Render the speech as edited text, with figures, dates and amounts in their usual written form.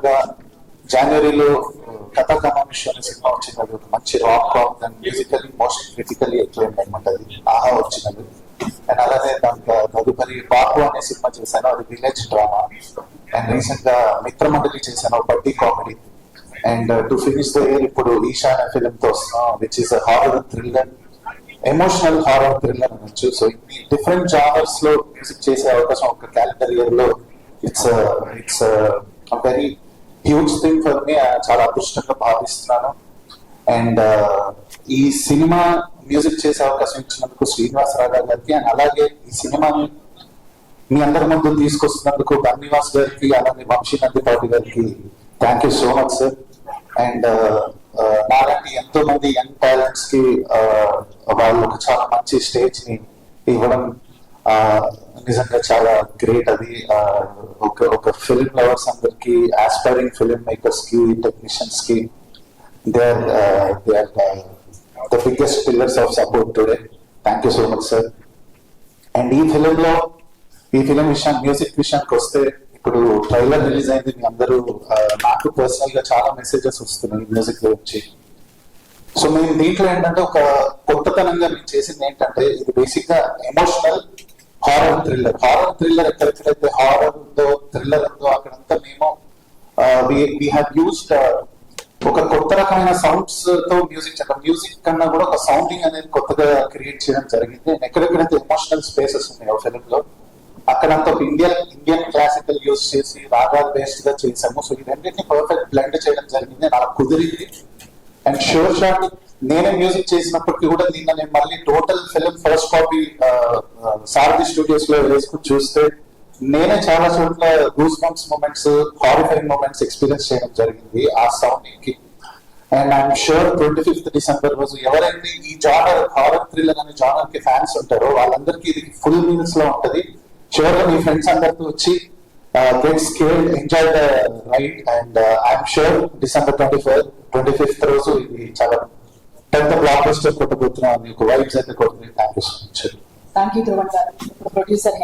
గా జనవరిలో కథా కమామిషి అనే సినిమా వచ్చింది. అది ఒక మంచి రాక్ కామ్ and musically most critically acclaimed అనమాట. అది ఆహా వచ్చినది. అండ్ అలానే దాంట్లో తదుపరి బాపు అనే సినిమా చేశాను, అది విలేజ్ డ్రామా. అండ్ రీసెంట్ గా మిత్రమండలి చేశాను, బడ్డీ comedy. And to finish the year ఇప్పుడు ఈషా అనే ఫిలిం తో వస్తున్నాం, which is horror thriller, emotional horror thriller అనొచ్చు. సో ఇన్ని డిఫరెంట్ జానర్స్ లో మ్యూజిక్ చేసే అవకాశం ఒక క్యాలెండర్ ఇయర్ లో it's very huge thing for me. చాలా అదృష్టంగా భావిస్తున్నాను. అండ్ ఈ సినిమా మ్యూజిక్ చేసే అవకాశం ఇచ్చినందుకు శ్రీనివాస్ రాధా గారికి, అండ్ అలాగే ఈ సినిమాని మీ అందరి ముందు తీసుకొస్తున్నందుకు బన్నివాస్ గారికి, అలాగే వంశీ నందిపాటి గారికి thank you so much sir. And నాలాంటి ఎంతో మంది యంగ్ టాలెంట్స్ కి వాళ్ళు ఒక చాలా మంచి స్టేజ్ ని ఇవ్వడం నిజంగా చాలా గ్రేట్. అది ఒక ఫిల్మ్ లవర్స్ అందరికి, ఆస్పైరింగ్ ఫిల్మ్ మేకర్స్ కి, టెక్నీషియన్స్ కి they are the biggest pillars of support today. Thank you so much sir. And ఈ ఫిలిం మ్యూజిక్ విషయానికి వస్తే, ఇప్పుడు ట్రైలర్ రిలీజ్ అయింది. మీ అందరూ నాకు పర్సనల్ గా చాలా మెసేజెస్ వస్తున్నాయి మ్యూజిక్ గురించి. సో మేము దీంట్లో ఏంటంటే ఒక కొత్తతనంగా మేము చేసింది ఏంటంటే, ఇది బేసిక్ గా ఎమోషనల్ హారర్ థ్రిల్లర్ ఎక్కడెక్కడైతే హారర్ ఉందో, థ్రిల్లర్ ఉందో అక్కడంతా మేము వీ హ్యావ్ యూస్డ్ ఒక కొత్త రకమైన సౌండ్స్ తో మ్యూజిక్ కన్నా కూడా ఒక సౌండింగ్ అనేది కొత్తగా క్రియేట్ చేయడం జరిగింది. ఎక్కడెక్కడైతే ఎమోషనల్ స్పేసెస్ ఉన్నాయో ఫిలిం లో అక్కడంతా ఒక ఇండియన్ క్లాసికల్ యూజ్ చేసి రాగాలు బేస్డ్ గా చేసాము. సో ఈ రెండింటిని పర్ఫెక్ట్ బ్లెండ్ చేయడం జరిగింది, నాకు కుదిరింది. అండ్ షూర్ షాట్ నేనే మ్యూజిక్ చేసినప్పటికీ కూడా నేను మళ్ళీ total film first copy Saradhi studios లో వేసుకుని చూస్తే నేనే చాలా చోట్ల goose bumps moments, horrifying moments experience చేయడం జరిగింది ఆ సౌండింగ్ కి. And I'm sure 25th December రోజు ఎవరైతే ఈ జానర్ హారర్ థ్రిల్లర్ అనే జానర్ కి ఫ్యాన్స్ ఉంటారో వాళ్ళందరికీ ఇది ఫుల్ మీల్స్ లో ఉంటది. షూర్ గా మీ ఫ్రెండ్స్ అందరితో వచ్చి get scared, enjoy the ride. And I'm sure December 25th రోజు ఇది చాలా పెద్ద బ్లాక్ బస్టర్ కొట్టబోతున్నాం. మీకు వైబ్స్ అయితే కొడుతుంది. Thank you so much. Thank you Dhruvan గారు. ప్రొడ్యూసర్